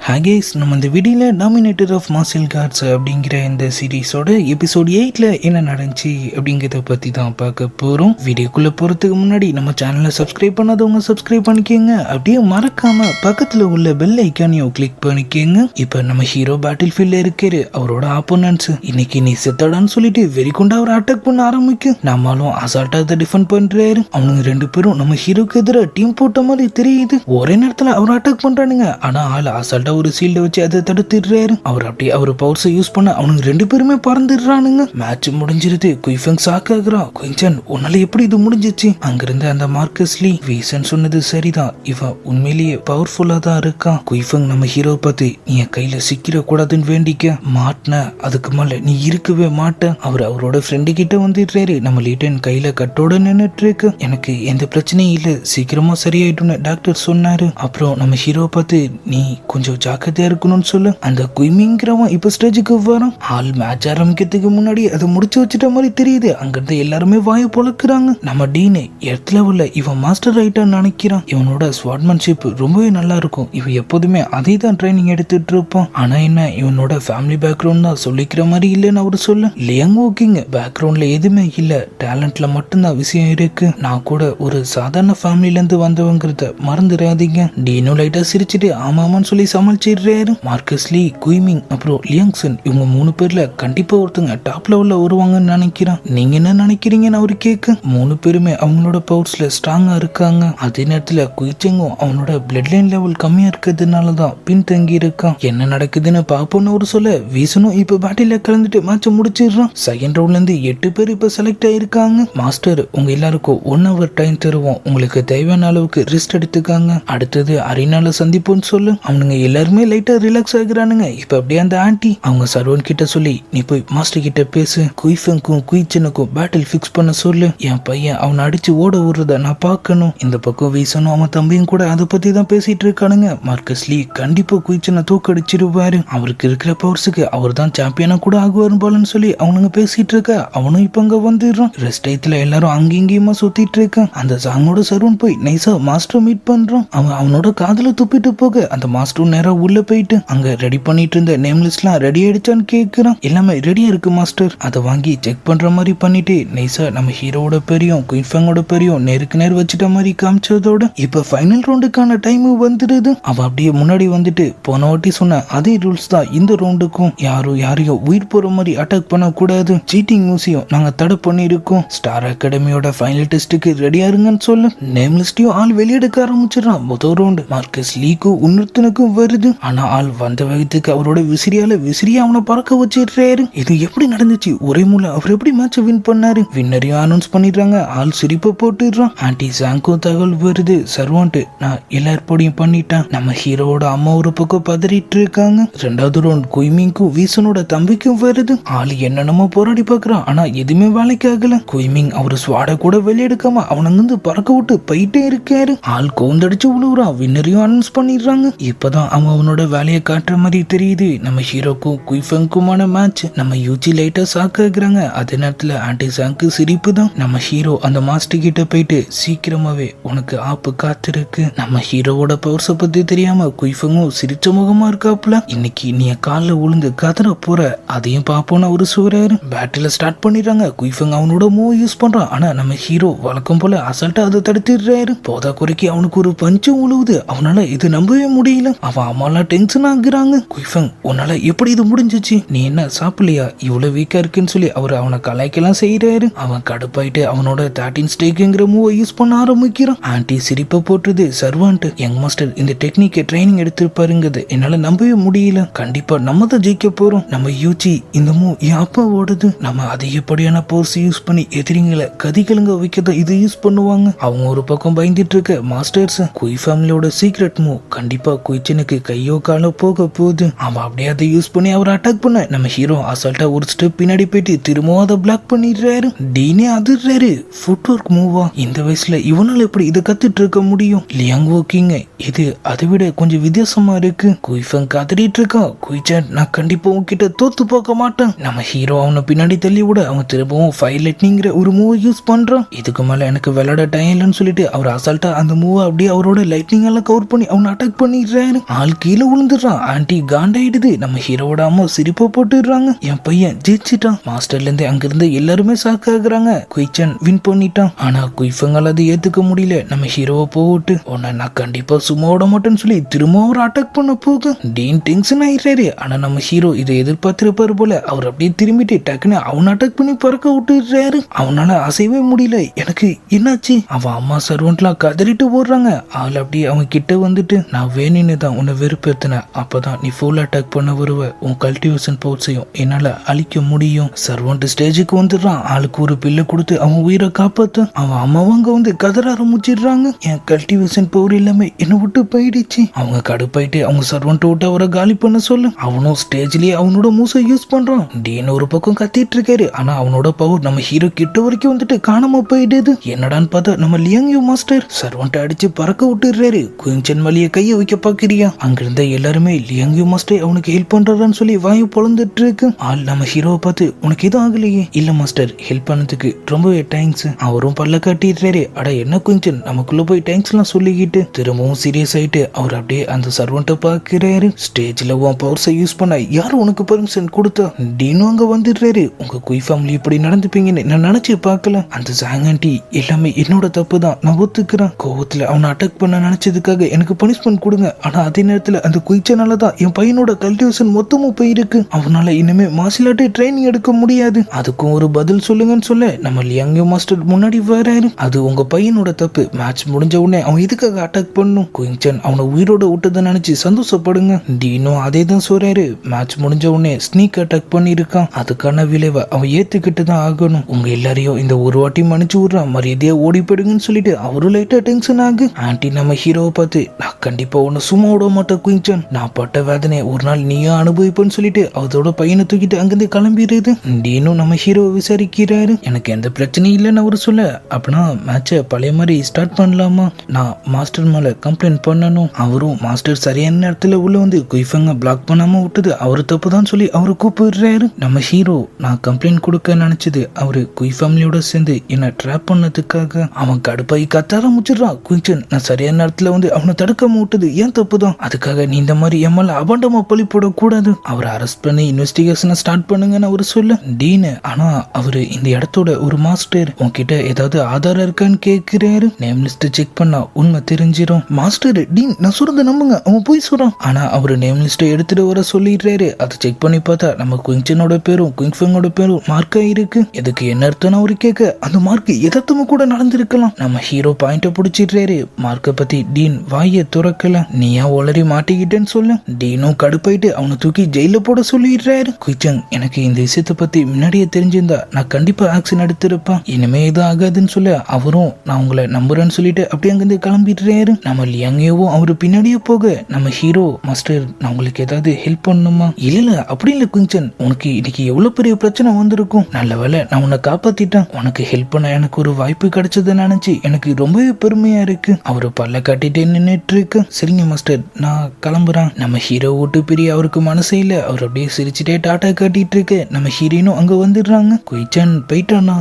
ஹேகேஸ் நம்ம இந்த வீடியோவில் டாமினேட்டர் ஆஃப் மார்ஷல் ஆர்ட்ஸ் அப்படிங்கிற இந்த சீரீஸோட எபிசோட் 8ல் என்ன நடந்துச்சு அப்படிங்கிறத பற்றி தான் பார்க்க போகிறோம். வீடியோக்குள்ளே போகிறதுக்கு முன்னாடி நம்ம சேனலை சப்ஸ்கிரைப் பண்ணாதவங்க சப்ஸ்கிரைப் பண்ணிக்கோங்க. அப்படியே மறக்காமல் பக்கத்தில் உள்ள பெல் ஐக்கானையும் கிளிக் பண்ணிக்கோங்க. இப்போ நம்ம ஹீரோ பேட்டில் ஃபீல்டில் இருக்காரு. அவரோட ஆப்போனன்ட்ஸ் இன்னைக்கு நீ செத்தடான்னு சொல்லிட்டு வெறிக்கொண்டு அவரை அட்டாக் பண்ண ஆரம்பிக்கும். நம்மளும் அசால்ட்டாக அதை டிஃபெண்ட் பண்ணுறாரு. அவனுங்க ரெண்டு பேரும் நம்ம ஹீரோக்கு எதிராக டீம் போட்ட மாதிரி தெரியுது. ஒரே நேரத்தில் அவர் அட்டாக் பண்ணுறானுங்க. ஆனால் ஆள் அசால்ட்டாக ஒரு சீல்டை வச்சு அதை தடுத்துடுறாரு. அவர் அப்படியே அவர் பவர்ஸை யூஸ் பண்ண அவனுக்கு ரெண்டு பேருமே பறந்துடுறானுங்க. மேட்ச் முடிஞ்சிருது. குயிஃபெங் சாக்காகிறான். குயின்சன் உன்னால எப்படி இது முடிஞ்சிச்சு? அங்கிருந்து அந்த மார்க்கஸ் லீ வீசன் சொன்னது சரிதான், இவன் உண்மையிலேயே பவர்ஃபுல்லா தான் இருக்கான். குயிஃபெங் நம்ம ஹீரோ பார்த்து நீ என் கையில சிக்கிர கூடாதுன்னு வேண்டிக்க மாட்டின, அதுக்கு மேல நீ இருக்கவே மாட்ட. அவர் அவரோட ஃப்ரெண்டு கிட்ட வந்துடுறாரு. நம்ம லீட்டன் கையில கட்டோட நின்னுட்டு இருக்கு. எனக்கு எந்த பிரச்சனையும் இல்ல, சீக்கிரமா சரியாயிட்டுன்னு டாக்டர் சொன்னாரு. அப்புறம் நம்ம ஹீரோ பார்த்து நீ கொஞ்சம் ஜாக்கிரதையா இருக்கணும்னு சொல்லு. அந்த குயிமிங்கிறவன் இப்ப ஸ்டேஜுக்கு வரான். ஆள் மேட்ச் ஆரம்பிக்கிறதுக்கு முன்னாடி அதை முடிச்சு வச்சுட்ட மாதிரி தெரியுது. அங்கிருந்து எல்லாருமே வாய பொழக்கிறாங்க. நம்ம டீனு எர்த் லெவல்ல இவன் மாஸ்டர் ஆயிட்டான்னு நினைக்கிறான். இவனோட ஸ்வாட்மன்ஷிப் ரொம்பவே நல்லா இருக்கும். இவன் எப்போதுமே அதே தான் ட்ரைனிங் எடுத்துட்டு இருப்பான். ஆனா என்ன, இவனோட ஃபேமிலி பேக்ரவுண்ட் தான் சொல்லிக்கிற மாதிரி இல்லைன்னு அவரு சொல்ல. லியாங் ஓக்கிங் பேக்ரவுண்ட்ல எதுவுமே இல்ல, டேலண்ட்ல மட்டும்தான் விஷயம் இருக்கு. நான் கூட ஒரு சாதாரண ஃபேமிலில இருந்து வந்தவங்கிறத மறந்துடாதீங்க. டீனு லைட்டா சிரிச்சுட்டு ஆமாமான்னு சொல்லி சமாளிச்சிடுறாரு. மார்க்கஸ் லீ, குயிமிங் அப்புறம் லியாங்சன் இவங்க மூணு பேர்ல கண்டிப்பா ஒருத்தங்க டாப் லெவல்ல வருவாங்கன்னு நினைக்கிறான். நீங்க என்ன நினைக்கிறீங்கன்னு அவரு கேட்க, மூணு பேருமே அவங்களோட பவர்ஸ்ல ஸ்ட்ராங்கா இருக்காங்க. அதே நேரத்துல குயிச்செங்கும் அவனோட பிளட் லைன் லெவல் கம்மியா இருக்கிறதுனாலதான் பின் தங்கி இருக்கான். என்ன நடக்குதுன்னு பாப்போன்னு ஒரு சொல்ல, வீசனும் இப்ப பேட்டில கலந்துட்டு மேட்ச முடிச்சிடுறான். செகண்ட் ரவுண்ட்ல இருந்து 8 பேர் இப்ப செலக்ட் ஆயிருக்காங்க. மாஸ்டர் உங்க எல்லாருக்கும் 1 hour டைம் தருவோம், உங்களுக்கு தேவையான அளவுக்கு ரெஸ்ட் எடுத்துக்காங்க, அடுத்தது அரினால சந்திப்போன்னு சொல்லு. அவனுங்க எல்லாருமே லைட்டா ரிலாக்ஸ் ஆகுறானுங்க. இப்ப அப்படியே அந்த ஆன்டி அவங்க சர்வன் கிட்ட சொல்லி நீ போய் மாஸ்டர் கிட்ட பேசு, குயிஃபெங்கும் குயிச்சனுக்கும் பேட்டில் ஃபிக்ஸ் பண்ண சொல்லு, என் பையன் அவனை அடிச்சு ஓட விடுறத நான் பார்க்கணும். இந்த பக்கம் வீசனும் அவன் தம்பியும் கூட அதை பத்தி தான் பேசிட்டு இருக்கானுங்க. மார்க்கஸ் லீ கண்டிப்பா குயிச்சனை தூக்கடிச்சிருவாரு, அவருக்கு இருக்கிற பவர்ஸுக்கு அவர் தான் சாம்பியனா கூட ஆகுவாரு போலன்னு சொல்லி அவனுங்க பேசிட்டு இருக்க. அவனும் இப்ப அங்க வந்துடுறான். ரெஸ்ட் டயத்துல எல்லாரும் அங்கேயுமா சுத்திட்டு இருக்கான். அந்த சாங்கோட சர்வன் போய் நைஸா மாஸ்டர் மீட் பண்றான். அவன் அவனோட காதுல துப்பிட்டு போக அந்த மாஸ்டர் நேரம் உள்ள போயிட்டு அங்க ரெடி பண்ணிட்டு இருந்த நேம் லிஸ்ட்லாம் ரெடி ஆயிடுச்சான்னு கேக்குறான். எல்லாமே ரெடியா இருக்கு மாஸ்டர். அதை வாங்கி செக் பண்ற மாதிரி பண்ணிட்டு நைஸா நம்ம ஹீரோட பேரையும் குயின்ஃபெங்கோட பேரையும் நேருக்கு நேர் வச்சுட்ட மாதிரி காமிச்சதோட இப்ப ஃபைனல் ரவுண்டுக்கான டைம் வந்துடுது. அவன் அப்படியே முன்னாடி வந்துட்டு போன வாட்டி சொன்ன அதே ரூல்ஸ் தான் இந்த ரவுண்டுக்கும், யாரையும் உயிர் போற மாதிரி அட்டாக் பண்ண கூடாது, சீட்டிங் மியூசியம் நாங்க தடை பண்ணிருக்கோம், ஸ்டார் அகாடமியோட ஃபைனல் டெஸ்ட்டுக்கு ரெடியா இருங்கன்னு சொல்லு. நேம் லிஸ்டையும் ஆள் வெளியெடுக்க ஆரம்பிச்சிடறான். முதல் ரவுண்டு மார்க்கஸ் லீக்கும் இன்னொருத்தனுக்கும் வருது. ஆனா ஆள் வந்த வேகத்துக்கு அவரோட விசிறியா அவனை பறக்க வச்சிடுறாரு. இது எப்படி நடந்துச்சு? ஒரே மூல அவர் எப்படி மேட்ச் வின் பண்ணாரு? வின்னரையும் அனௌன்ஸ் பண்ணிடுறாங்க. ஆள் சிரிப்பை போட்டுடுறான். ஆன்டி சாங்கும் தகவல் வருது. சர்வான்ட்டு நான் எல்லா ஏற்பாடையும் பண்ணிட்டேன். நம்ம ஹீரோவோட அம்மா ஒரு பக்கம் பதறிட்டு இருக்காங்க. ரெண்டாவது ரவுண்ட் குயிமிங்கும் வீசனோட தம்பிக்கும் வருது. ஆள் என்னென்னமோ போராடி பாக்குறான். ஆனா எதுவுமே வேலைக்கு ஆகல. குயிமிங் அவரு ஸ்வாட கூட வெளியெடுக்காம அவனங்கிருந்து பறக்க விட்டு போயிட்டே இருக்காரு. ஆள் கோந்தடிச்சு விழுவுறான். வின்னரையும் அனௌன்ஸ் பண்ணிடுறாங்க. இப்பதான் அவனோட வேலையை காட்டுற மாதிரி தெரியுது. நம்ம ஹீரோக்கும் குயிஃபெங்குமான மேட்ச். நம்ம யூஜி லைட்டா சாக்குறாங்க. அதே நேரத்துல ஆன்டி சாங்கு சிரிப்பு தான். நம்ம ஹீரோ அந்த மாஸ்டர் கிட்ட போயிட்டு சீக்கிரமாவே உனக்கு ஆப்பு காத்திருக்கு. நம்ம ஹீரோவோட பவர்ஸை பத்தி தெரியாம குயிஃபெங்கும் சிரிச்ச முகமா இருக்காப்புல. இன்னைக்கு நீ காலில் விழுந்து கதற போற, அதையும் பாப்போன்னு அவரு சொல்றாரு. பேட்டில ஸ்டார்ட் பண்ணிடுறாங்க. குயிஃபெங் அவனோட மூவ் யூஸ் பண்றான். ஆனா நம்ம ஹீரோ வழக்கம் போல அசால்ட்டா அதை தடுத்துடுறாரு. போதா குறைக்கு அவனுக்கு ஒரு பஞ்சும் உழுவுது. அவனால இது நம்பவே முடியல. அவன் அம்மாலாம் டென்ஷன் ஆகுறாங்க. குயிஃபெங் உன்னால எப்படி இது முடிஞ்சிச்சு? நீ என்ன சாப்பிடலையா? இவ்வளவு வீக்கா இருக்குன்னு சொல்லி அவர் அவனை கலாய்க்கெல்லாம் செய்யறாரு. அவன் கடுப்பாயிட்டு அவனோட 13 ஸ்டேக்குங்கிற மூவை யூஸ் பண்ண ஆரம்பிக்கிறான். ஆன்டி சிரிப்பை போட்டுது. சர்வான்ட் யங் மாஸ்டர் இந்த டெக்னிக்கை ட்ரைனிங் எடுத்திருப்பாருங்கிறது என்னால நம்பவே முடியல. கண்டிப்பா நம்ம தான் ஜெயிக்க போறோம். நம்ம யூச்சி இந்த மூவ் என் அப்பா ஓடுது. நம்ம அதிகப்படியான போர்ஸ் யூஸ் பண்ணி எதிரிங்களை கதிகலங்க வைக்கதான் இது யூஸ் பண்ணுவாங்க. அவங்க ஒரு பக்கம் பயந்துட்டு இருக்க மாஸ்டர்ஸ் குய் ஃபேமிலியோட சீக்ரெட் மூவ் கண்டிப்பா குயிச்சனுக்கு கையோ காலோ போக போகுது. அவன் அப்படியே அதை யூஸ் பண்ணி அவர் அட்டாக் பண்ண நம்ம ஹீரோ அசால்ட்டா ஒரு ஸ்டெப் பின்னாடி போயிட்டு திரும்பவும் அதை பிளாக் பண்ணிடுறாரு. டீனே அதிர்றாரு. ஃபுட் ஒர்க் மூவா? இந்த வயசுல இவனால எப்படி இதை கத்துட்டு இருக்க முடியும்? லியாங் ஓக்கிங் இது அதை விட கொஞ்சம் வித்தியாசமா இருக்கு. குயிஃபெங் காத்திட்டு இருக்கான். குயிச்சன் நான் கண்டிப்பா உன்கிட்ட தோத்து போக மாட்டேன். நம்ம ஹீரோ அவனை பின்னாடி தள்ளி விட அவன் திரும்பவும் ஃபயர் லைட்னிங்கிற ஒரு மூவ் யூஸ் பண்றான். இதுக்கு மேல எனக்கு விளையாட டைம் இல்லைன்னு சொல்லிட்டு அவர் அசால்ட்டா அந்த மூவ் அப்படியே அவரோட லைட்னிங் எல்லாம் கவர் பண்ணி அவனை அட்டாக் பண்ணிடுறாரு. ஆள் ஆள் கீழே விழுந்துடுறான். ஆன்டி காண்டாயிடுது. நம்ம ஹீரோவோட அம்மா சிரிப்பை போட்டுடுறாங்க. என் பையன் ஜெயிச்சிட்டான். மாஸ்டர்ல இருந்து அங்கிருந்து எல்லாருமே ஷாக் ஆகுறாங்க. குயிச்சன் வின் பண்ணிட்டான். ஆனா குயிஃபங்கால் அதை ஏத்துக்க முடியல. நம்ம ஹீரோவை போட்டு உன்னை நான் கண்டிப்பா சும்மா விட மாட்டேன்னு சொல்லி திரும்ப ஒரு அட்டாக் பண்ண போக டீன் டென்ஷன் ஆயிடுறாரு. ஆனா நம்ம ஹீரோ இதை எதிர்பார்த்திருப்பாரு போல. அவர் அப்படியே திரும்பிட்டு டக்குன்னு அவன் அட்டாக் பண்ணி பறக்க விட்டுறாரு. அவனால அசையவே முடியல. எனக்கு என்னாச்சு? அவன் அம்மா சர்வன்ட்லாம் கதறிட்டு போடுறாங்க. ஆள் அப்படியே அவங்க கிட்ட வந்துட்டு நான் வேணுன்னு தான் உன்னை வெறுப்பேத்தினேன். அப்பதான் நீ ஃபுல் அட்டாக் பண்ண வருவ. உன் கல்டிவேஷன் பவுட்ஸையும் என்னால அழிக்க முடியும். சர்வன்ட் ஸ்டேஜுக்கு வந்துடுறான். ஆளுக்கு ஒரு பில்லை கொடுத்து அவன் உயிரை காப்பாத்த அவன் அம்மாவங்க வந்து கதற ஆரம்பிச்சிடுறாங்க. என் கல்டிவேஷன் பவர் எல்லாமே என்னை விட்டு போயிடுச்சு. அவங்க கடுப்பாயிட்டு அவங்க சர்வன்ட் விட்டு அவரை காலி பண்ண சொல்லு. அவனும் ஸ்டேஜ்லயே அவனோட மூசை யூஸ் பண்றான். டீன் ஒரு பக்கம் கத்திட்டு இருக்காரு. ஆனா அவனோட பவர் நம்ம ஹீரோ கிட்ட வரைக்கும் வந்துட்டு காணாம போயிடுது. என்னடான்னு பார்த்தா நம்ம லியாங்யூ மாஸ்டர் சர்வன்ட் அடிச்சு பறக்க விட்டுறாரு. குயின்சன் வழிய கைய வைக்க பாக்குறியா? அங்கிருந்த எல்லாருமே லியாங்யூ மாஸ்டர் அவனுக்கு ஹெல்ப் பண்றான்னு சொல்லி வாயு பொழந்துட்டு இருக்கு. ஆள் நம்ம ஹீரோவை பார்த்து உனக்கு எதுவும் ஆகலையே? இல்ல மாஸ்டர், ஹெல்ப் பண்ணதுக்கு ரொம்பவே தேங்க்ஸ். அவரும் பல்ல காட்டிடுறாரு. அட என்ன குயின்சன், நமக்குள்ள போய் தேங்க்ஸ் எல்லாம் சொல்லிக்கிட்டு திரும்பவும் சீரியஸ் ஆயிட்டு அவர் அப்படியே அந்த சர்வன்ட்டை பாக்குறாரு. ஸ்டேஜ்ல உன் பவர்ஸை யூஸ் பண்ண யாரும் உனக்கு பெர்மிஷன் கொடுத்தா? டீனும் அங்க வந்துடுறாரு. உங்க குய் ஃபேமிலி இப்படி நடந்துப்பீங்கன்னு நான் நினைச்சு பார்க்கல. அந்த சாங் ஆண்டி எல்லாமே என்னோட தப்பு தான், நான் ஒத்துக்கிறேன். கோவத்துல அவனை அட்டாக் பண்ண நினைச்சதுக்காக எனக்கு பனிஷ்மெண்ட் கொடுங்க. ஆனா அதே நேரத்துல அந்த குயிச்சனால தான் என் பையனோட கல்டிவேஷன் மொத்தமும் போயிருக்கு. அவனால இனிமே மார்ஷியல் ட்ரைனிங் எடுக்க முடியாது. அதுக்கும் ஒரு பதில் சொல்லுங்கன்னு சொல்ல நம்ம லியாங்யூ மாஸ்டர் முன்னாடி வராரு. அது உங்க பையனோட தப்பு. மேட்ச் முடிஞ்ச உடனே அவன் இதுக்காக அட்டாக் பண்ணும். குயின்சன் அவனை உயிரோட விட்டதை நினைச்சு சந்தோஷப்படுங்க. டீனும் அதே தான் சொல்றாரு. மேட்ச் முடிஞ்ச உடனே ஸ்னீக் அட்டாக் பண்ணிருக்கான். அதுக்கான விளைவை அவன் ஏத்துக்கிட்டு தான் ஆகணும். உங்க எல்லாரையும் இந்த ஒரு வாட்டி மன்னிச்சு விடுறான், மரியாதையா ஓடி போயிடுங்கன்னு சொல்லிட்டு அவரும் லைட்டா டென்ஷன் ஆகு. ஆன்டி நம்ம ஹீரோவை பார்த்து நான் கண்டிப்பா உன்னை சும்மா விட மாட்டேன் குயின்சன், நான் பட்ட வேதனையை ஒரு நாள் நீயும் அனுபவிப்பேன்னு சொல்லிட்டு அவரோட பையனை தூக்கிட்டு அங்கிருந்து கிளம்பிடுது. டீனும் நம்ம ஹீரோவை விசாரிக்கிறாரு. எனக்கு எந்த பிரச்சனையும் இல்லைன்னு அவரு சொல்ல, அப்படின்னா மேட்சை பழைய மாதிரி ஸ்டார்ட் பண்ணலாமா? நான் மாஸ்டர் மேல கம்ப்ளைண்ட் பண்ணணும். அவரும் மாஸ்டர் சரியான நேரத்துல உள்ள வந்து குயிஃபங்க பிளாக் பண்ணாம விட்டது அவரு தப்பு தான் சொல்லி அவரு கூப்பிடுறாரு. நம்ம ஹீரோ நான் கம்ப்ளைண்ட் கொடுக்க நினைச்சது அவரு குய் ஃபேமிலியோட சேர்ந்து என்ன ட்ராப் பண்ணதுக்காக. அவன் கடுப்பாய் கத்த ஆரம்பிச்சிடுறான். குயிச்சன் நான் சரியான நேரத்துல வந்து அவனை தடுக்காம விட்டது ஏன் தப்பு தான். அதுக்காக நீ இந்த மாதிரி எம்எல்ஏ அபாண்டமா பழி போடக்கூடாது. அவரை அரெஸ்ட் பண்ணி இன்வெஸ்டிகேஷனை ஸ்டார்ட் பண்ணுங்கன்னு அவரு சொல்ல. டீனு ஆனா அவரு இந்த இடத்தோட ஒரு மாஸ்டர், உன்கிட்ட ஏதாவது ஆதாரம் இருக்கான்னு கேட்கிறாரு. நேம் லிஸ்ட் செக் பண்ணா உண்மை தெரிஞ்சிடும். மாஸ்டர் டீன் நான் சொல்றத நம்புங்க, அவன் போய் சொல்றான். ஆனா அவரு நேம் லிஸ்ட்டை எடுத்துட்டு வர சொல்லிடுறாரு. அதை செக் பண்ணி பார்த்தா நம்ம குயின்சனோட பேரும் குயின்ஃபங்கோட பேரும் மார்க் ஆயிருக்கு. இதுக்கு என்ன அர்த்தம் அவரு கேட்க, அந்த மார்க் எதார்த்தமா கூட நடந்திருக்கலாம். நம்ம ஹீரோ பாயிண்ட பிடிச்சிடுறாரு. மார்க்கை பத்தி டீன் வாயை துறக்கல. நீ ஏன் ஒளரி மாட்டிக்கிட்டேன்னு சொல்ல. டீனும் கடுப்பாயிட்டு அவனை தூக்கி ஜெயில போட சொல்லிடுறாரு. குயிச்சங் எனக்கு இந்த விஷயத்தை பத்தி முன்னாடியே தெரிஞ்சிருந்தா நான் கண்டிப்பா ஆக்ஷன் எடுத்திருப்பேன். இனிமே எதுவும் ஆகாதுன்னு சொல்ல அவரும் நான் உங்களை நம்புறேன்னு சொல்லிட்டு அப்படியே அங்கிருந்து கிளம்பிடுறாரு. நம்ம லியாங்கவும் அவரு பின்னாடியே போக நம்ம ஹீரோ மாஸ்டர் நான் உங்களுக்கு ஏதாவது ஹெல்ப் பண்ணணுமா? இல்ல அப்படி இல்ல குயின்சன், உனக்கு இன்னைக்கு எவ்வளவு பெரிய பிரச்சனை வந்திருக்கும். நல்ல வேலை நான் உன்னை காப்பாத்திட்டேன். உனக்கு ஹெல்ப் பண்ண எனக்கு ஒரு வாய்ப்பு கிடைச்சதை நினைச்சு எனக்கு ரொம்பவே பெருமையா இருக்கு. அவரு பல்ல காட்டிட்டு நின்னுட்டு இருக்கு. சரிங்க மாஸ்டர் நான் கிளம்புறேன். நம்ம ஹீரோ விட்டு பிரிய அவருக்கு மனசே இல்ல. அவர் அப்படியே சிரிச்சுட்டே டாட்டா காட்டிட்டு இருக்கு. நம்ம ஹீரோனும் அங்க வந்துடுறாங்க. குயிச்சன் போயிட்டானா?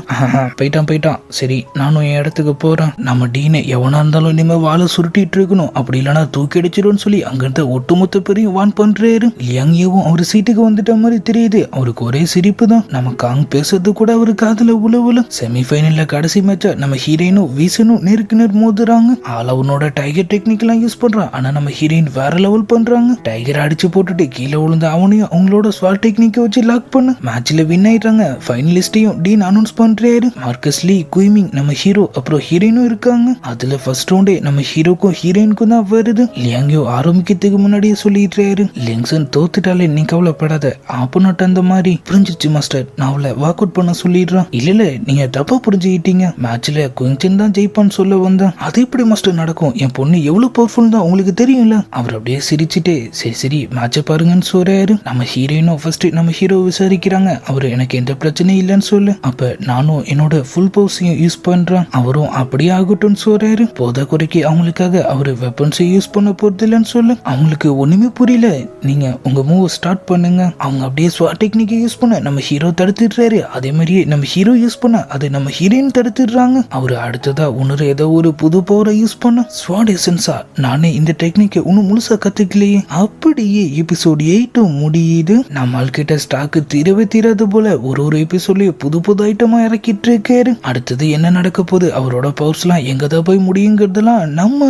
போயிட்டான். சரி நானும் என் இடத்துக்கு போறேன். நம்ம டீனை எவனா இருந்தாலும் இனிமே வாழை சுருட்டிட்டு இருக்கணும், அப்படி இல்லைன்னா தூக்கி அடிச்சிடும்னு சொல்லி அங்கிருந்த ஒட்டுமொத்த பேரையும் வான் பண்றாரு. லியாங்கவும் அவர் சீட்டுக்கு வந்துட்ட மாதிரி தெரியுது. அவருக்கு ஒரே சிரிப்பு தான். நம்ம காங் பேசுறது கூட அவரு காதுல உழவுல. செமிஃபைனல்ல கடைசி மேட்ச நம்ம ஹீரோயினும் வீசனும் நேருக்கு நேர் மோதுறாங்க. அவனோட டைகர் டெக்னிக் எல்லாம் யூஸ் பண்றான். ஆனா நம்ம ஹீரோயின் வேற லெவல் பண்றாங்க. டைகர் அடிச்சு போட்டுட்டு கீழே விழுந்த அவனையும் அவங்களோட ஸ்வாட் டெக்னிக்கை வச்சு லாக் பண்ணு மேட்ச்ல வின் ஆயிட்டாங்க. ஃபைனலிஸ்டையும் டீன் அனௌன்ஸ் பண்றாரு. மார்க்கஸ் லீ, குய்மிங், நம்ம ஹீரோ அப்புறம் ஹீரோயினும் இருக்காங்க. அதுல ஃபர்ஸ்ட் ரவுண்டே நம்ம ஹீரோக்கும் ஹீரோயினுக்கும் தான் வருது. லியாங்யோ ஆரம்பிக்கிறதுக்கு முன்னாடியே சொல்லிடுறாரு, லிங்சன் தோத்துட்டாலே நீ கவலைப்படாத, ஆப்போனட் அந்த மாதிரி புரிஞ்சிச்சு மாஸ்டர், நான் அவளை வாக் அவுட் பண்ண சொல்லிடுறான். இல்ல நீங்க தப்பா புரிஞ்சுக்கிட்டீங்க, மேட்ச்ல குயின்சன் தான் ஜெயிப்பான்னு சொல்ல வந்தேன். அது எப்படி மாஸ்டர் நடக்கும்? என் பொண்ணு எவ்வளவு பவர்ஃபுல் தான் உங்களுக்கு தெரியும்ல. அவர் அப்படியே சிரிச்சுட்டு சரி மேட்சை பாருங்கன்னு சொல்றாரு. நம்ம ஹீரோயினும் ஃபர்ஸ்ட் நம்ம ஹீரோ விசாரிக்கிறாங்க. அவரு எனக்கு எந்த பிரச்சனையும் இல்லைன்னு சொல்லு, அப்ப நானும் என்னோட ஃபுல் பவர்ஸையும் யூஸ் பண்றேன். அவரும் அப்படியே ஆகட்டும்னு சொல்றாரு. போத குறைக்கு அவங்களுக்காக அவரு வெப்பன்ஸை யூஸ் பண்ண போறது இல்லைன்னு சொல்லு. அவங்களுக்கு ஒண்ணுமே புரியல. நீங்க உங்க மூவ் ஸ்டார்ட் பண்ணுங்க. அவங்க அப்படியே ஸ்வாட் டெக்னிக்கை யூஸ் பண்ண நம்ம ஹீரோ தடுத்துடுறாரு. அதே மாதிரியே நம்ம ஹீரோ யூஸ் பண்ண அது நம்ம ஹீரோயின் தடுத்துடுறாங்க. அவரு அடுத்ததா உணர ஏதோ ஒரு புது பவரை யூஸ் பண்ண ஸ்வாட் எசன்ஸா நானே இந்த டெக்னிக்கை இன்னும் முழுசா கத்துக்கலையே. அப்படியே எபிசோட் 8 முடியுது. நம்ம கிட்ட ஸ்டாக்கு தீரவே தீராது போல ஒரு எபிசோட்லயே புது புது ஐட்டமா இறக்கிட்டு இருக்காரு. அடுத்தது என்ன நடக்க போகுது, அவரோட பவர்ஸ் எல்லாம் எங்கதான் போய் முடியுங்கிறதுலாம் நம்ம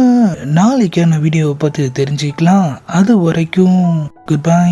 நாளைக்கான வீடியோவை பார்த்து தெரிஞ்சுக்கலாம். அது வரைக்கும் குட் பை.